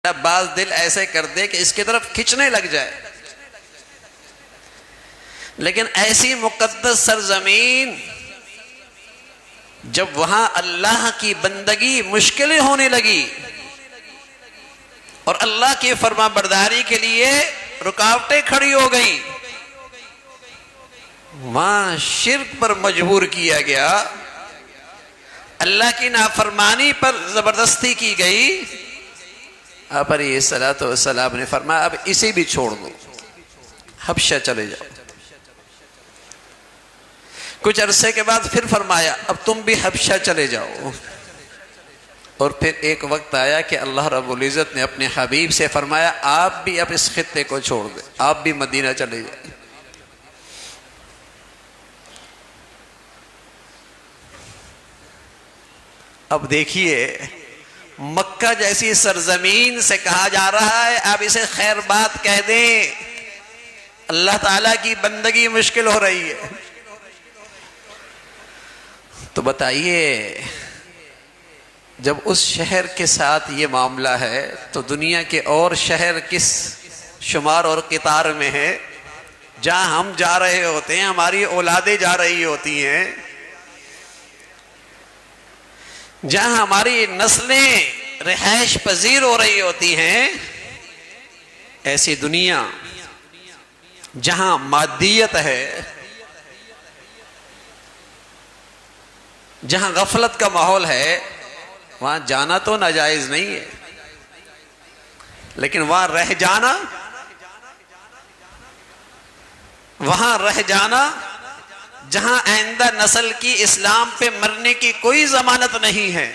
بعض دل ایسے کر دے کہ اس کی طرف کھنچنے لگ جائے، لیکن ایسی مقدس سرزمین جب وہاں اللہ کی بندگی مشکلیں ہونے لگی اور اللہ کی فرما برداری کے لیے رکاوٹیں کھڑی ہو گئیں، وہاں شرک پر مجبور کیا گیا، اللہ کی نافرمانی پر زبردستی کی گئی، آپ علیہ الصلوۃ والسلام نے فرمایا اب اسے بھی چھوڑ دو، حبشہ چلے جاؤ۔ کچھ عرصے کے بعد پھر فرمایا اب تم بھی حبشہ چلے جاؤ، اور پھر ایک وقت آیا کہ اللہ رب العزت نے اپنے حبیب سے فرمایا آپ بھی اب اس خطے کو چھوڑ دیں، آپ بھی مدینہ چلے جائیں۔ اب دیکھیے مکہ جیسی سرزمین سے کہا جا رہا ہے آپ اسے خیر بات کہہ دیں، اللہ تعالیٰ کی بندگی مشکل ہو رہی ہے۔ تو بتائیے جب اس شہر کے ساتھ یہ معاملہ ہے تو دنیا کے اور شہر کس شمار اور قطار میں ہے؟ جہاں ہم جا رہے ہوتے ہیں، ہماری اولادیں جا رہی ہوتی ہیں، جہاں ہماری نسلیں رہائش پذیر ہو رہی ہوتی ہیں، ایسی دنیا جہاں مادیت ہے، جہاں غفلت کا ماحول ہے، وہاں جانا تو ناجائز نہیں ہے، لیکن وہاں رہ جانا، وہاں رہ جانا جہاں آئندہ نسل کی اسلام پہ مرنے کی کوئی ضمانت نہیں ہے،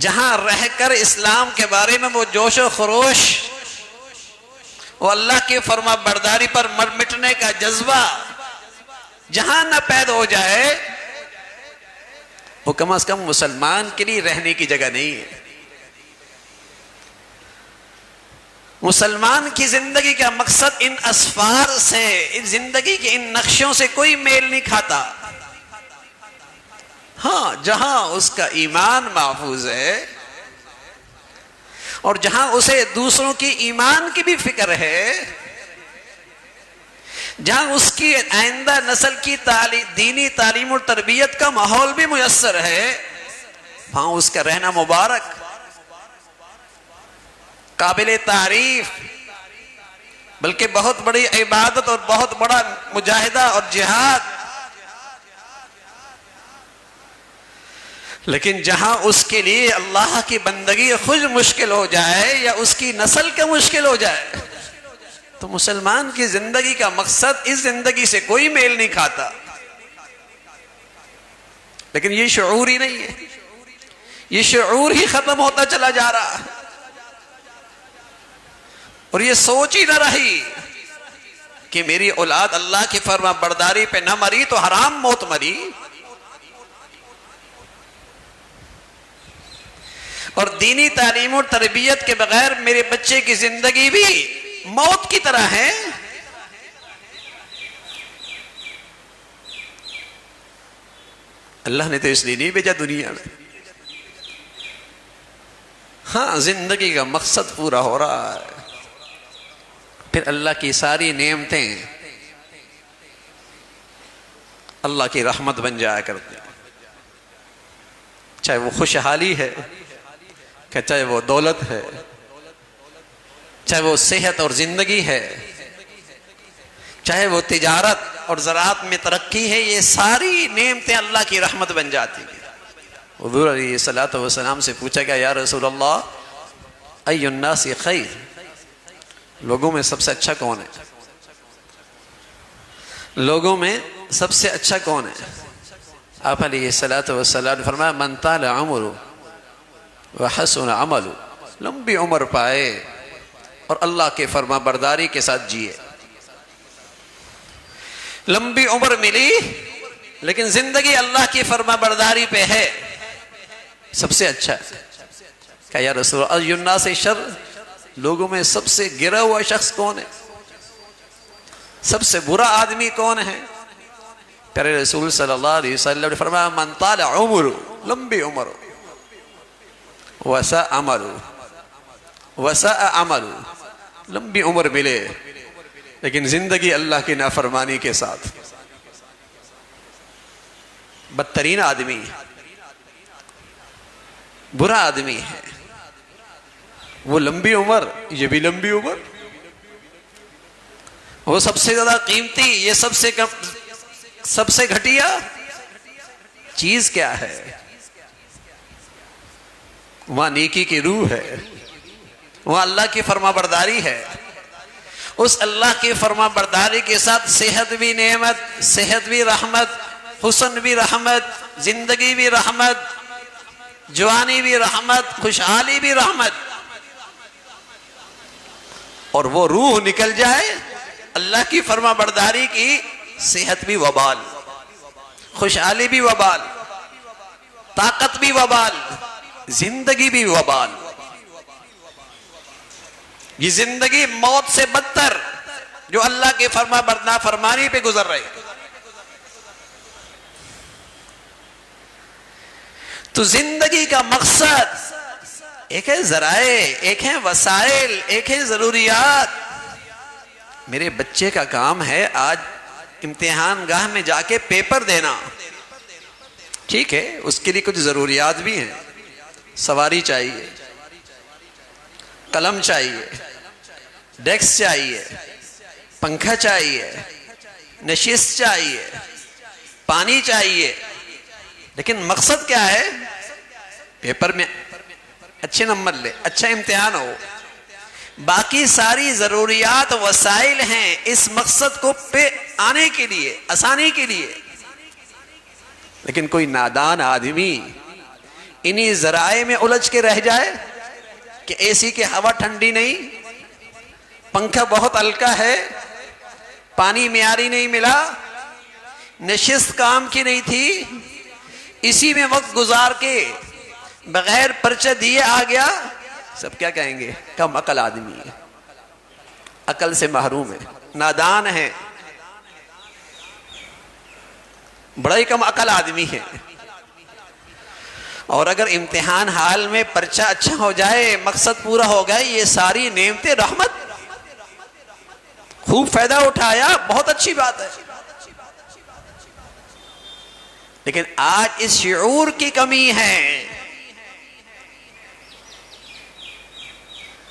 جہاں رہ کر اسلام کے بارے میں وہ جوش و خروش، وہ اللہ کی فرما برداری پر مر مٹنے کا جذبہ جہاں نہ پیدا ہو جائے، وہ کم از کم مسلمان کے لیے رہنے کی جگہ نہیں ہے۔ مسلمان کی زندگی کا مقصد ان اسفار سے، ان زندگی کے ان نقشوں سے کوئی میل نہیں کھاتا۔ ہاں جہاں اس کا ایمان محفوظ ہے اور جہاں اسے دوسروں کی ایمان کی بھی فکر ہے، جہاں اس کی آئندہ نسل کی دینی تعلیم اور تربیت کا ماحول بھی میسر ہے، وہاں اس کا رہنا مبارک، قابل تعریف، بلکہ بہت بڑی عبادت اور بہت بڑا مجاہدہ اور جہاد۔ لیکن جہاں اس کے لیے اللہ کی بندگی خود مشکل ہو جائے یا اس کی نسل کا مشکل ہو جائے، تو مسلمان کی زندگی کا مقصد اس زندگی سے کوئی میل نہیں کھاتا۔ لیکن یہ شعور ہی نہیں ہے، یہ شعور ہی ختم ہوتا چلا جا رہا ہے، اور یہ سوچ ہی نہ رہی کہ میری اولاد اللہ کی فرما برداری پہ نہ مری تو حرام موت مری، اور دینی تعلیم اور تربیت کے بغیر میرے بچے کی زندگی بھی موت کی طرح ہے۔ اللہ نے تو اس لیے نہیں بھیجا دنیا میں۔ ہاں زندگی کا مقصد پورا ہو رہا ہے، پھر اللہ کی ساری نعمتیں اللہ کی رحمت بن جایا کرتی ہیں، چاہے وہ خوشحالی ہے، کہ چاہے وہ دولت ہے، چاہے وہ صحت اور زندگی ہے، چاہے وہ تجارت اور زراعت میں ترقی ہے، یہ ساری نعمتیں اللہ کی رحمت بن جاتی ہیں۔ حضور علیہ الصلوۃ والسلام سے پوچھا گیا یا رسول اللہ ای الناس خیر، لوگوں میں سب سے اچھا کون ہے؟ لوگوں میں سب سے اچھا کون ہے؟ آپ علیہ الصلوۃ والسلام نے فرمایا من طال عمره وحسن عمله، لمبی عمر پائے اور اللہ کے فرما برداری کے ساتھ جیے۔ لمبی عمر ملی لیکن زندگی اللہ کی فرما برداری پہ ہے، سب سے اچھا ہے۔ کہ یا رسول اللہ ای الناس شر، لوگوں میں سب سے گرا ہوا شخص کون ہے؟ سب سے برا آدمی کون ہے؟ پیارے رسول صلی اللہ علیہ وسلم نے فرمایا من طال عمر، لمبی عمر، وسع عمل وسع عمل، لمبی عمر ملے لیکن زندگی اللہ کی نافرمانی کے ساتھ، بدترین آدمی، برا آدمی ہے وہ۔ لمبی عمر، یہ بھی لمبی عمر، وہ سب سے زیادہ قیمتی، یہ سب سے گھٹیا چیز کیا ہے؟ وہاں نیکی کی روح ہے، وہاں اللہ کی فرما برداری ہے۔ اس اللہ کی فرما برداری کے ساتھ صحت بھی نعمت، صحت بھی رحمت، حسن بھی رحمت، زندگی بھی رحمت، جوانی بھی رحمت، خوشحالی بھی رحمت، اور وہ روح نکل جائے اللہ کی فرما برداری کی، صحت بھی وبال، خوشحالی بھی وبال، طاقت بھی وبال، زندگی بھی وبال۔ یہ زندگی موت سے بدتر جو اللہ کے فرمانی پہ گزر رہے۔ تو زندگی کا مقصد ایک ہے ذرائع، ایک ہے وسائل، ایک ہے ضروریات۔ میرے بچے کا کام ہے آج امتحان گاہ میں جا کے پیپر دینا، ٹھیک ہے، اس کے لیے کچھ ضروریات بھی ہیں، سواری چاہیے، قلم چاہیے، ڈیسک چاہیے، پنکھا چاہیے، نشست چاہیے، پانی چاہیے، لیکن مقصد کیا ہے؟ پیپر میں اچھے نمبر لے، اچھا امتحان ہو۔ باقی ساری ضروریات وسائل ہیں اس مقصد کو پہ آنے کے لیے، آسانی کے لیے۔ لیکن کوئی نادان آدمی انہی ذرائع میں الجھ کے رہ جائے کہ اے سی کی ہوا ٹھنڈی نہیں، پنکھا بہت ہلکا ہے، پانی معیاری نہیں ملا، نشست کام کی نہیں تھی، اسی میں وقت گزار کے بغیر پرچہ دیے آ گیا، سب کیا کہیں گے؟ کم عقل آدمی ہے، عقل سے محروم ہے، نادان ہے، بڑا ہی کم عقل آدمی ہے۔ اور اگر امتحان حال میں پرچہ اچھا ہو جائے، مقصد پورا ہو گئے، یہ ساری نعمتیں رحمت، خوب فائدہ اٹھایا، بہت اچھی بات ہے۔ لیکن آج اس شعور کی کمی ہے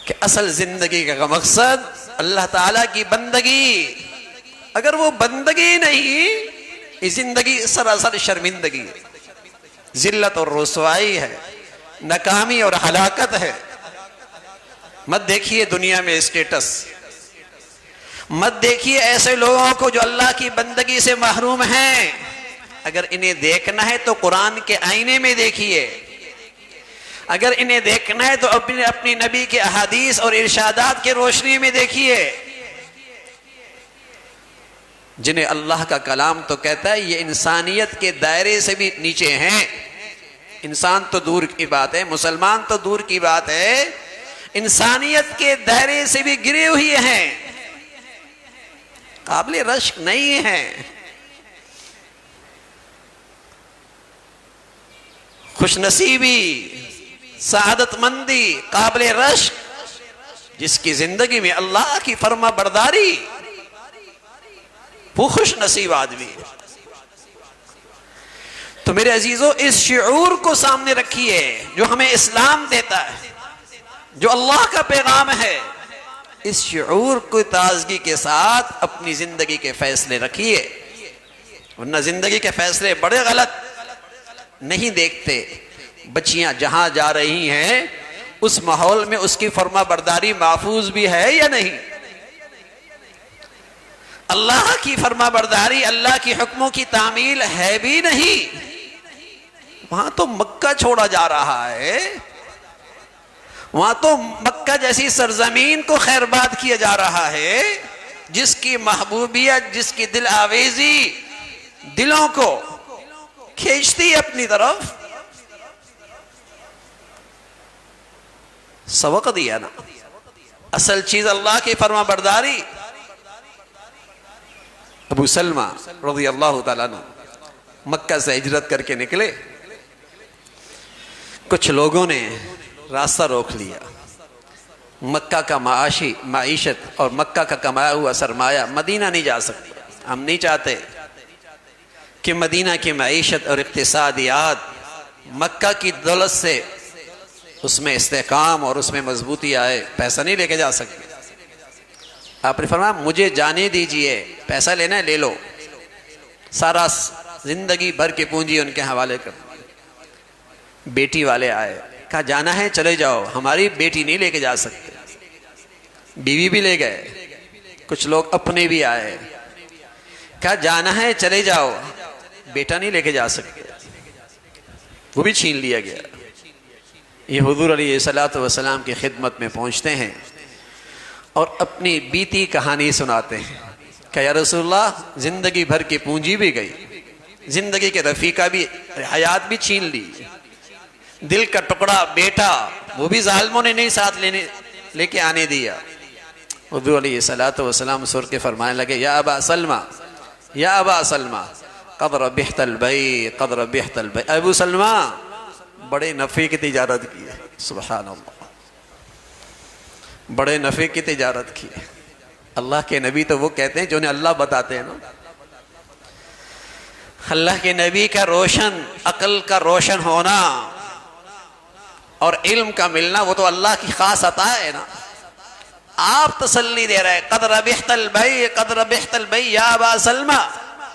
کہ اصل زندگی کا مقصد اللہ تعالیٰ کی بندگی، اگر وہ بندگی نہیں، یہ زندگی سراسر شرمندگی ہے، ذلت اور رسوائی ہے، ناکامی اور ہلاکت ہے۔ مت دیکھیے دنیا میں اسٹیٹس، مت دیکھیے ایسے لوگوں کو جو اللہ کی بندگی سے محروم ہیں۔ اگر انہیں دیکھنا ہے تو قرآن کے آئینے میں دیکھیے، اگر انہیں دیکھنا ہے تو اپنی نبی کے احادیث اور ارشادات کی روشنی میں دیکھیے، جنہیں اللہ کا کلام تو کہتا ہے یہ انسانیت کے دائرے سے بھی نیچے ہیں۔ انسان تو دور کی بات ہے، مسلمان تو دور کی بات ہے، انسانیت کے دائرے سے بھی گرے ہوئے ہیں، قابل رشک نہیں ہیں۔ خوش نصیبی، سعادت مندی، قابل رشک جس کی زندگی میں اللہ کی فرما برداری، وہ خوش نصیب آدمی۔ تو میرے عزیزو، اس شعور کو سامنے رکھیے جو ہمیں اسلام دیتا ہے، جو اللہ کا پیغام ہے۔ اس شعور کو تازگی کے ساتھ اپنی زندگی کے فیصلے رکھیے، ورنہ زندگی کے فیصلے بڑے غلط نہیں دیکھتے۔ بچیاں جہاں جا رہی ہیں اس ماحول میں اس کی فرما برداری محفوظ بھی ہے یا نہیں؟ اللہ کی فرما برداری، اللہ کی حکموں کی تعمیل ہے بھی نہیں؟ وہاں تو مکہ چھوڑا جا رہا ہے، وہاں تو مکہ جیسی سرزمین کو خیرباد کیا جا رہا ہے، جس کی محبوبیت، جس کی دل آویزی دلوں کو کھینچتی اپنی طرف۔ سبق دیا نا، اصل چیز اللہ کی فرما برداری۔ ابو سلمہ رضی اللہ تعالیٰ عنہ مکہ سے ہجرت کر کے نکلے، کچھ لوگوں نے راستہ روک لیا. مکہ کا معیشت اور مکہ کا کمایا ہوا سرمایہ مدینہ نہیں جا سکتا. ہم نہیں چاہتے کہ مدینہ کی معیشت اور اقتصادیات مکہ کی دولت سے اس میں استحکام اور اس میں مضبوطی آئے. پیسہ نہیں لے کے جا سکتے. آپ نے فرمایا مجھے جانے دیجئے، پیسہ لینا ہے لے لو. سارا زندگی بھر کی پونجی ان کے حوالے کر. بیٹی والے آئے، کہا جانا ہے چلے جاؤ، ہماری بیٹی نہیں لے کے جا سکتے. بیوی بھی لے گئے، کچھ لوگ اپنے بھی آئے، کہا جانا ہے چلے جاؤ، بیٹا نہیں لے کے جا سکتے. وہ بھی چھین لیا گیا. یہ حضور علیہ الصلوۃ والسلام کی خدمت میں پہنچتے ہیں اور اپنی بیتی کہانی سناتے ہیں کہ یا رسول اللہ زندگی بھر کی پونجی بھی گئی، زندگی کے رفیقہ بھی، حیات بھی چھین لی، دل کا ٹکڑا بیٹا وہ بھی ظالموں نے نہیں ساتھ لے کے آنے دیا. حضور علیہ الصلوۃ والسلام سر کے فرمانے لگے یا ابا سلمہ، یا ابا سلمہ قد ربحت البیع، قد ربحت البیع. ابو سلمہ بڑے نفع کی تجارت کی ہے. سبحان اللہ، بڑے نفع کی تجارت کی ہے. اللہ کے نبی تو وہ کہتے ہیں جو انہیں اللہ بتاتے ہیں نا. اللہ کے نبی کا روشن، عقل کا روشن ہونا اور علم کا ملنا وہ تو اللہ کی خاص عطا ہے نا. آپ تسلی دے رہے قد ربحت البیع، قد ربحت البیع یا ابا سلمہ.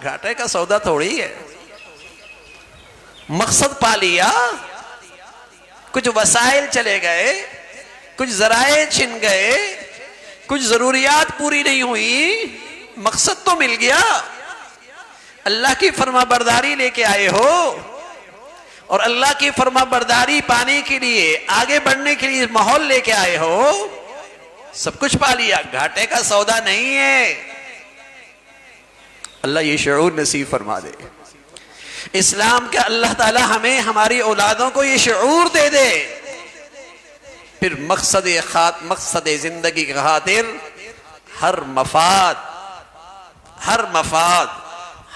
گھاٹے کا سودا تھوڑی ہے. مقصد پا لیا، کچھ وسائل چلے گئے، کچھ ذرائع چھن گئے، کچھ ضروریات پوری نہیں ہوئی، مقصد تو مل گیا. اللہ کی فرما برداری لے کے آئے ہو اور اللہ کی فرما برداری پانے کے لیے، آگے بڑھنے کے لیے ماحول لے کے آئے ہو، سب کچھ پا لیا. گھاٹے کا سودا نہیں ہے. اللہ یہ شعور نصیب فرما دے. اسلام کے اللہ تعالی ہمیں ہماری اولادوں کو یہ شعور دے دے. پھر مقصد زندگی کی خاطر ہر مفاد،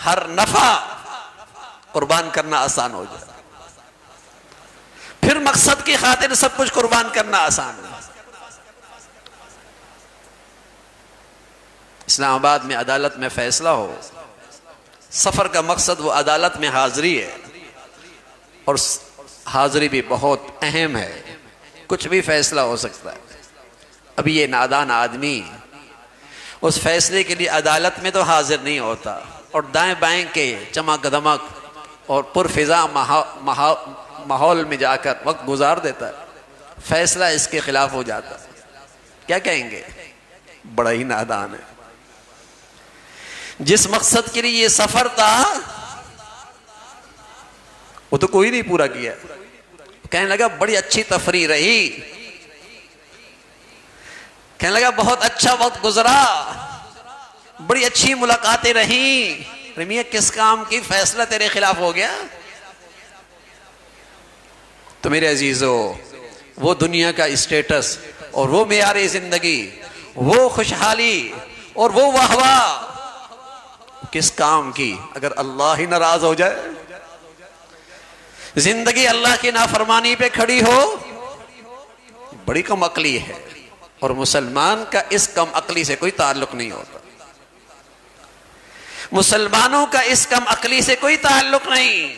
ہر نفع قربان کرنا آسان ہو جائے. پھر مقصد کی خاطر سب کچھ قربان کرنا آسان ہے. اسلام آباد میں عدالت میں فیصلہ ہو، سفر کا مقصد وہ عدالت میں حاضری ہے، اور حاضری بھی بہت اہم ہے. کچھ بھی فیصلہ ہو سکتا ہے. اب یہ نادان آدمی اس فیصلے کے لیے عدالت میں تو حاضر نہیں ہوتا، اور دائیں بائیں کے چمک دمک اور پرفضا ماحول میں جا کر وقت گزار دیتا ہے. فیصلہ اس کے خلاف ہو جاتا ہے. کیا کہیں گے؟ بڑا ہی نادان ہے. جس مقصد کے لیے یہ سفر تھا وہ تو کوئی نہیں پورا کیا. کہنے لگا بڑی اچھی تفریح رہی، کہنے لگا بہت اچھا وقت گزرا، بڑی اچھی ملاقاتیں رہیں. میاں کس کام کی؟ فیصلہ تیرے خلاف ہو گیا. تو میرے عزیزو، وہ دنیا کا اسٹیٹس اور وہ معیار زندگی، وہ خوشحالی اور وہ واہ کس کام کی اگر اللہ ہی ناراض ہو جائے؟ زندگی اللہ کی نافرمانی پہ کھڑی ہو، بڑی کم عقلی ہے. اور مسلمان کا اس کم عقلی سے کوئی تعلق نہیں ہوتا. مسلمانوں کا اس کم عقلی سے کوئی تعلق نہیں.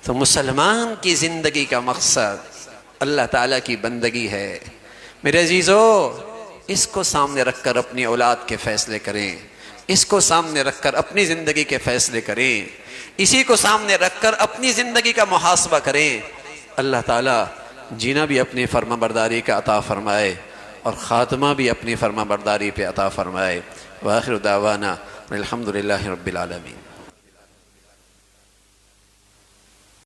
تو مسلمان کی زندگی کا مقصد اللہ تعالیٰ کی بندگی ہے. میرے عزیزو، اس کو سامنے رکھ کر اپنی اولاد کے فیصلے کریں، اس کو سامنے رکھ کر اپنی زندگی کے فیصلے کریں، اسی کو سامنے رکھ کر اپنی زندگی کا محاسبہ کریں. اللہ تعالیٰ جینا بھی اپنی فرما برداری کا عطا فرمائے اور خاتمہ بھی اپنی فرما برداری پہ عطا فرمائے. وآخر دعوانا الحمدللہ رب العالمین.